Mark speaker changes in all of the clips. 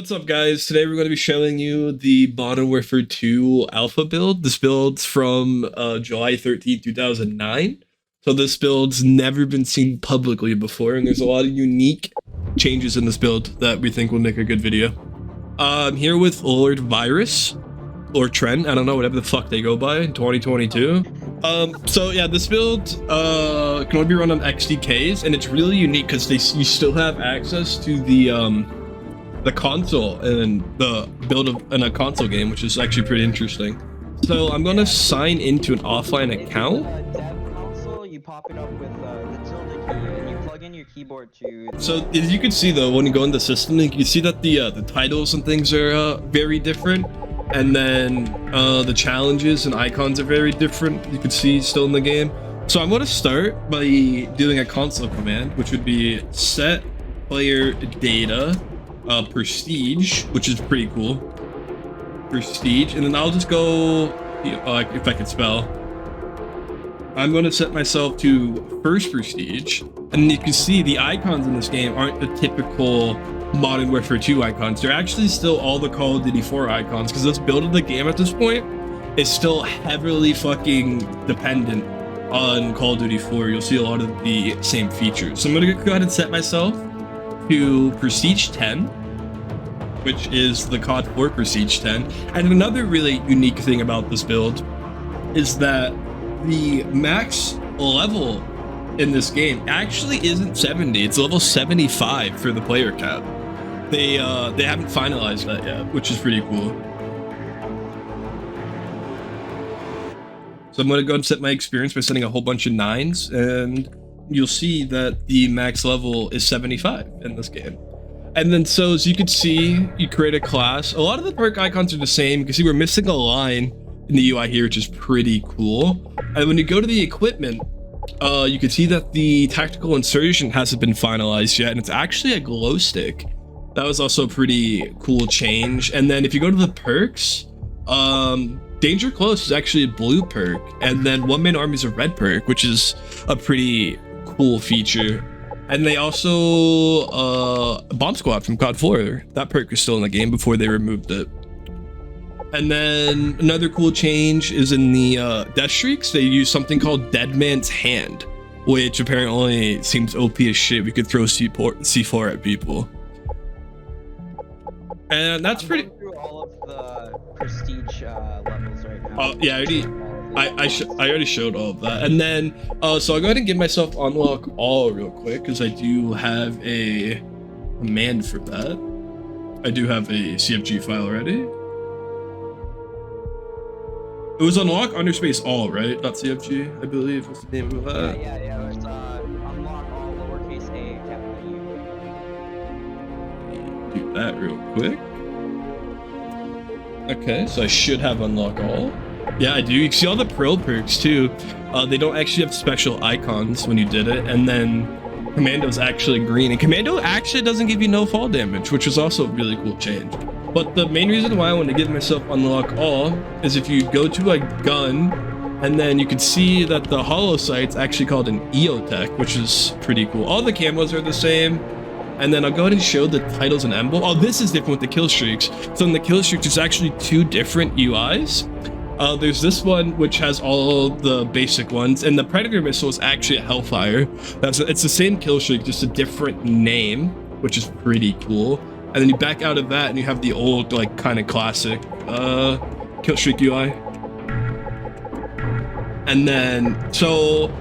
Speaker 1: What's up, guys? Today we're going to be showing you the Modern Warfare 2 alpha build. This build's from July 13, 2009. So this build's never been seen publicly before, and there's a lot of unique changes in this build that we think will make a good video. I'm here with Lord Virus, or Trent, I don't know, whatever the fuck they go by in 2022. So yeah, this build can only be run on XDKs, and it's really unique because you still have access to the console and the build in a console game, which is actually pretty interesting. So I'm gonna sign into an offline account.
Speaker 2: Dev console, you pop it up with the tilde key, and you plug in your keyboard to.
Speaker 1: So as you can see though, when you go in the system, you can see that the titles and things are very different, and then the challenges and icons are very different. You can see still in the game. So I'm gonna start by doing a console command, which would be set player data. Prestige, which is pretty cool. Prestige, and then I'll just go, if I can spell. I'm going to set myself to first prestige, and you can see the icons in this game aren't the typical Modern Warfare 2 icons. They're actually still all the Call of Duty 4 icons, because this build of the game at this point is still heavily fucking dependent on Call of Duty 4. You'll see a lot of the same features. So I'm going to go ahead and set myself to Prestige 10, which is the COD 4 Prestige 10. And another really unique thing about this build is that the max level in this game actually isn't 70, it's level 75 for the player cap. They haven't finalized that yet, which is pretty cool. So I'm gonna go and set my experience by setting a whole bunch of 9s, and you'll see that the max level is 75 in this game. And then, so as you can see, you create a class. A lot of the perk icons are the same. You can see we're missing a line in the UI here, which is pretty cool. And when you go to the equipment, you can see that the tactical insertion hasn't been finalized yet, and it's actually a glow stick. That was also a pretty cool change. And then if you go to the perks, Danger Close is actually a blue perk, and then One Man Army is a red perk, which is a pretty cool feature. And they also Bomb Squad from COD 4, that perk is still in the game before they removed it. And then another cool change is in the death streaks. They use something called Dead Man's Hand, which apparently seems OP as shit. We could throw C4 at people, and that's pretty.
Speaker 2: Through all of the prestige levels right now.
Speaker 1: Oh yeah, I already showed all of that. And then so I'll go ahead and give myself unlock all real quick, because I do have a command for that. I do have a CFG file already. It was unlock underspace all, right? .cfg, I believe was the name of that.
Speaker 2: Yeah. It's unlock all lowercase a, capital U.
Speaker 1: Do that real quick. Okay, so I should have unlock all. Yeah, I do. You can see all the pro perks too. They don't actually have special icons when you did it, and then Commando's actually green, and Commando actually doesn't give you no fall damage, which is also a really cool change. But the main reason why I want to give myself unlock all is if you go to a gun, and then you can see that the hollow sight's actually called an EOTech, which is pretty cool. All the camos are the same. And then I'll go ahead and show the titles and emblem. Oh, this is different with the kill streaks. So in the kill streaks, there's actually 2 different UIs. There's this one, which has all the basic ones, and the Predator missile is actually a Hellfire. It's the same kill streak, just a different name, which is pretty cool. And then you back out of that, and you have the old, like, kind of classic kill streak UI. And then, so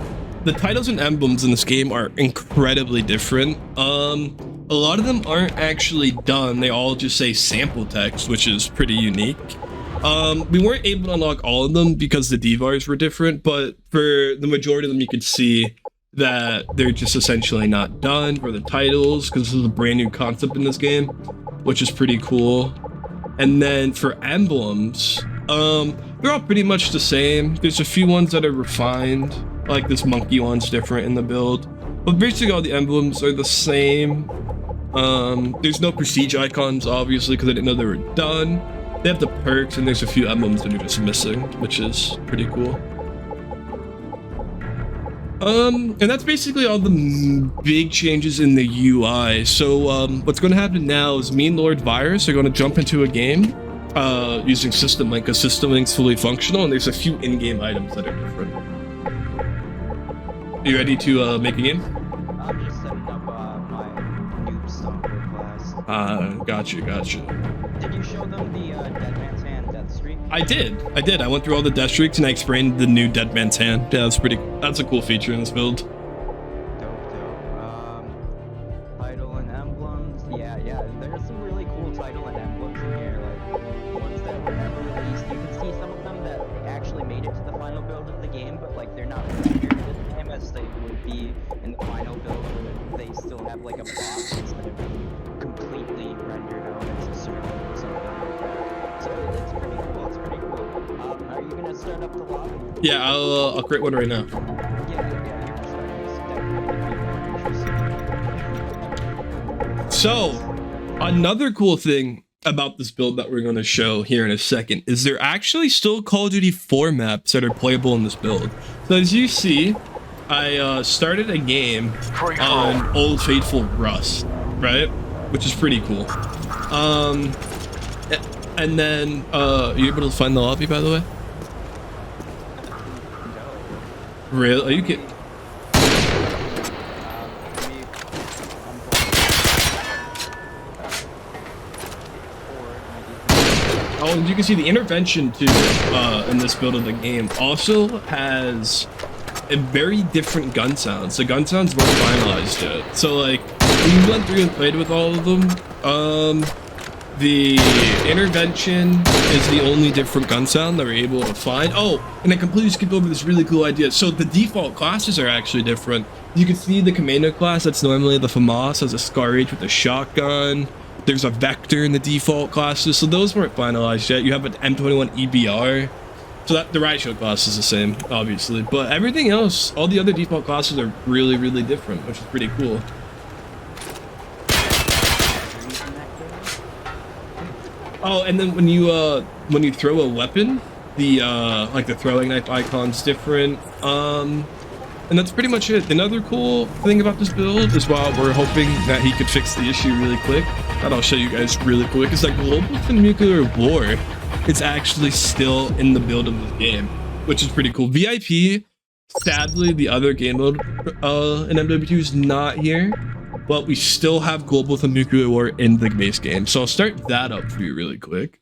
Speaker 1: the titles and emblems in this game are incredibly different. A lot of them aren't actually done. They all just say sample text, which is pretty unique. We weren't able to unlock all of them because the DVARs were different, but for the majority of them, you could see that they're just essentially not done for the titles, because this is a brand new concept in this game, which is pretty cool. And then for emblems, they're all pretty much the same. There's a few ones that are refined, like this monkey one's different in the build, but basically all the emblems are the same. There's no prestige icons, obviously, because I didn't know they were done. They have the perks, and there's a few emblems that are just missing, which is pretty cool. And that's basically all the big changes in the UI. So what's going to happen now is me and Lord Virus are going to jump into a game using System Link, because System Link's fully functional, and there's a few in-game items that are different. Are you ready to make a game?
Speaker 2: I'm just setting up my noob stomper class.
Speaker 1: Gotcha.
Speaker 2: Did you show them the Dead Man's Hand death streak?
Speaker 1: I did. I went through all the death streaks and I explained the new Dead Man's Hand. Yeah, that's a cool feature in this build.
Speaker 2: Dope. Title and emblems. Yeah. There's some really cool title and emblems in here. Like ones that were never released. You can see some of them that actually made it to the final build of the game, but like they're not rendered in the game as they would be in the final build, where they still have like a box instead of completely rendered out as a circle or something like that. So it's pretty cool. Are you gonna start up the lobby?
Speaker 1: Yeah, I'll create one right now.
Speaker 2: Yeah, you can start this. Definitely be more interesting.
Speaker 1: So, another cool thing about this build that we're going to show here in a second is there actually still Call of Duty 4 maps that are playable in this build. So as you see, I started a game on Old Faithful Rust, right? Which is pretty cool. And then, are you able to find the lobby, by the way? Really? Are you kidding? Oh, and you can see the intervention too in this build of the game also has a very different gun sounds. The gun sounds weren't finalized yet. So like, we went through and played with all of them. The intervention is the only different gun sound that we're able to find. Oh, and I completely skipped over this really cool idea. So the default classes are actually different. You can see the Commando class that's normally the FAMAS has a Scar H with a shotgun. There's a Vector in the default classes, so those weren't finalized yet. You have an M21 EBR. So that the Riot Shield class is the same, obviously. But everything else, all the other default classes are really, really different, which is pretty cool. Oh, and then when you throw a weapon, the like the throwing knife icon's different. And that's pretty much it. Another cool thing about this build is, while we're hoping that he could fix the issue really quick, that I'll show you guys really quick, is that global nuclear war, it's actually still in the build of the game, which is pretty cool. VIP, sadly, the other game mode in MW2 is not here, but we still have global nuclear war in the base game. So I'll start that up for you really quick.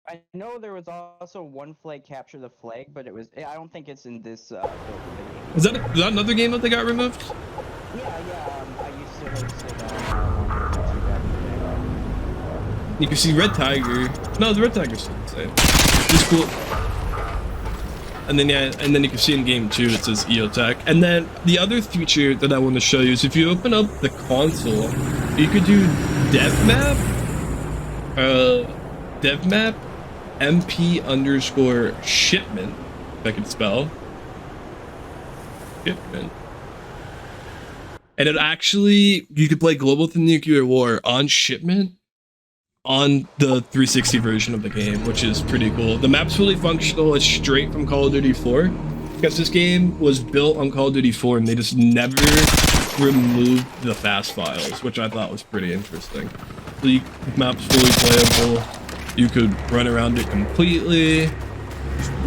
Speaker 2: I know there was also one flag, capture the flag, but I don't think it's in this build of the game.
Speaker 1: Is that another game that they got removed?
Speaker 2: Yeah, I used to host it.
Speaker 1: You can see Red Tiger. No, the Red Tiger's still the same. It's cool. And then and then you can see in game 2 it says EOTech. And then the other feature that I want to show you is, if you open up the console, you could do dev map MP_shipment, if I can spell shipment. And it actually, you could play Global Nuclear War on shipment on the 360 version of the game, which is pretty cool. The map's fully functional. It's straight from Call of Duty 4, because this game was built on Call of Duty 4 and they just never removed the fast files, which I thought was pretty interesting. So the map's fully playable. You could run around it completely.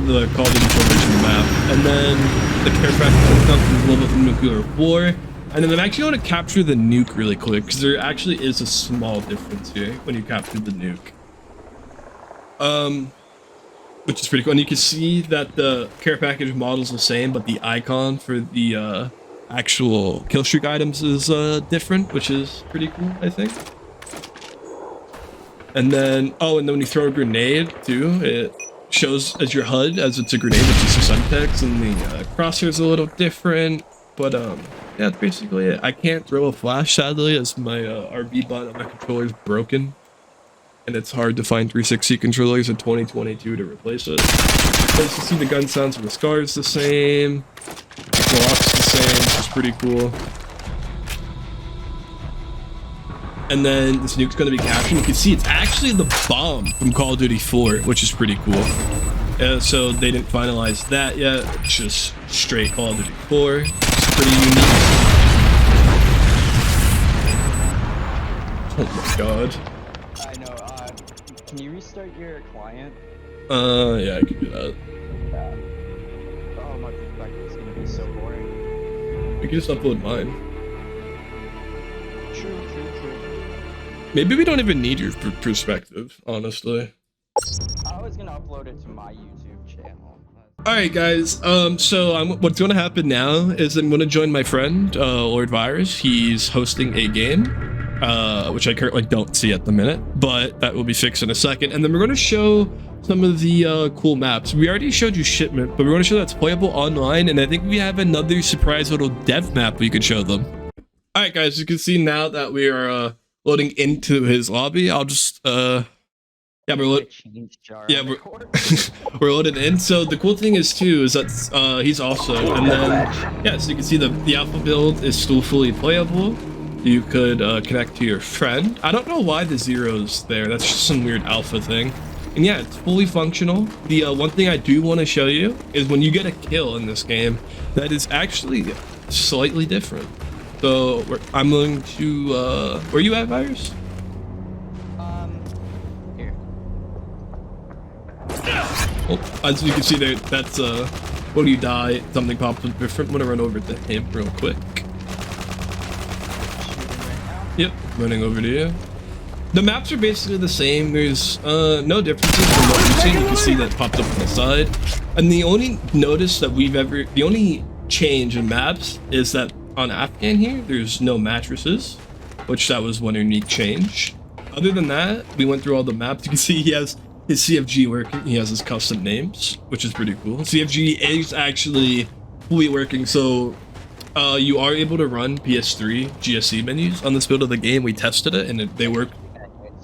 Speaker 1: The Call of Duty 4 version map. And then the care package comes from Global Nuclear War. And then I'm actually going to capture the nuke really quick, because there actually is a small difference here when you capture the nuke. Which is pretty cool. And you can see that the care package model is the same, but the icon for the actual kill streak items is different, which is pretty cool, I think. And then, and then when you throw a grenade too, it shows as your HUD as it's a grenade, which is some text, and the crosshair's a little different. But yeah, that's basically it. I can't throw a flash, sadly, as my RB button on my controller is broken, and it's hard to find 360 controllers in 2022 to replace it. But you can see the gun sounds of the Scar's the same, the Glock's the same, which is pretty cool. And then this nuke's going to be captured. You can see it's actually the bomb from Call of Duty 4, which is pretty cool. So they didn't finalize that yet. It's just straight Call of Duty 4. It's pretty unique. Oh my god.
Speaker 2: I know. Can you restart your client?
Speaker 1: Yeah, I can do that.
Speaker 2: Yeah. Oh my god, it's gonna be so boring.
Speaker 1: We can just upload mine.
Speaker 2: True.
Speaker 1: Maybe we don't even need your perspective, honestly.
Speaker 2: I was gonna upload it to my YouTube channel.
Speaker 1: Alright guys, so what's gonna happen now is I'm gonna join my friend, Lord Virus. He's hosting a game, which I currently don't see at the minute, but that will be fixed in a second. And then we're gonna show some of the cool maps. We already showed you Shipment, but we're gonna show that's playable online, and I think we have another surprise little dev map we could show them. Alright guys, you can see now that we are loading into his lobby. I'll just yeah, we're we're loaded in. So the cool thing is too is that he's also, and then yeah, so you can see the alpha build is still fully playable. You could connect to your friend. I don't know why the zero's there. That's just some weird alpha thing. And yeah, it's fully functional. The one thing I do want to show you is when you get a kill in this game, that is actually slightly different. So I'm going to where you at, Virus?
Speaker 2: Here.
Speaker 1: Oh, as you can see there, that's when you die, something pops up different. I'm gonna run over to him real quick. Yep, running over to you. The maps are basically the same. There's no differences from what you've seen. You can see that popped up on the side. And the only notice that the only change in maps is that on Afghan here, there's no mattresses, which that was one unique change. Other than that, we went through all the maps. You can see he has his CFG working. He has his custom names, which is pretty cool. CFG is actually fully working, so you are able to run PS3 GSC menus on this build of the game. We tested it, and they work.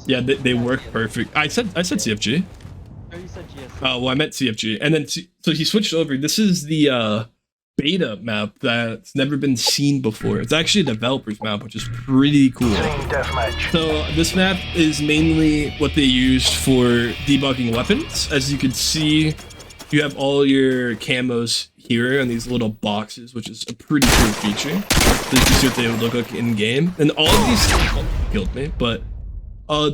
Speaker 1: Yeah, they work perfect. I said CFG.
Speaker 2: Oh, you said GSC.
Speaker 1: Well, I meant CFG, and then so he switched over. This is the beta map that's never been seen before. It's actually a developer's map, which is pretty cool. So this map is mainly what they used for debugging weapons. As you can see, you have all your camos here in these little boxes, which is a pretty cool feature. So you can see what they would look like in game. And all of these killed me, but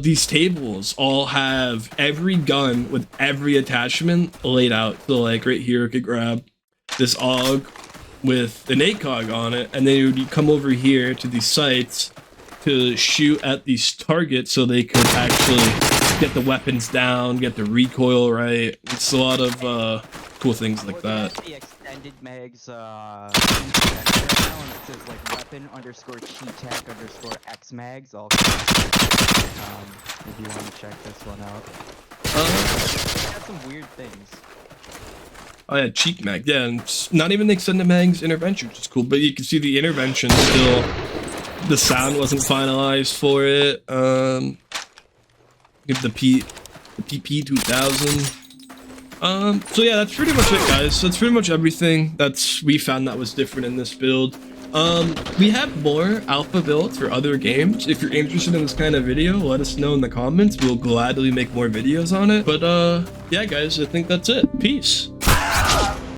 Speaker 1: these tables all have every gun with every attachment laid out. So like right here, you could grab this AUG with an ACOG on it, and then you would come over here to these sites to shoot at these targets so they could actually get the weapons down, get the recoil right. It's a lot of cool things like that.
Speaker 2: The extended mags right now, and it says like weapon_CrEaTiiOnBrotherhood X all if you want to check this one out. It has some weird things.
Speaker 1: Oh yeah, cheek mag. Yeah, and it's not even the extended mag's intervention, which is cool. But you can see the intervention still. The sound wasn't finalized for it. Give the PP2000. So yeah, that's pretty much it, guys. That's pretty much everything we found that was different in this build. We have more alpha builds for other games. If you're interested in this kind of video, let us know in the comments. We'll gladly make more videos on it. But yeah, guys, I think that's it. Peace.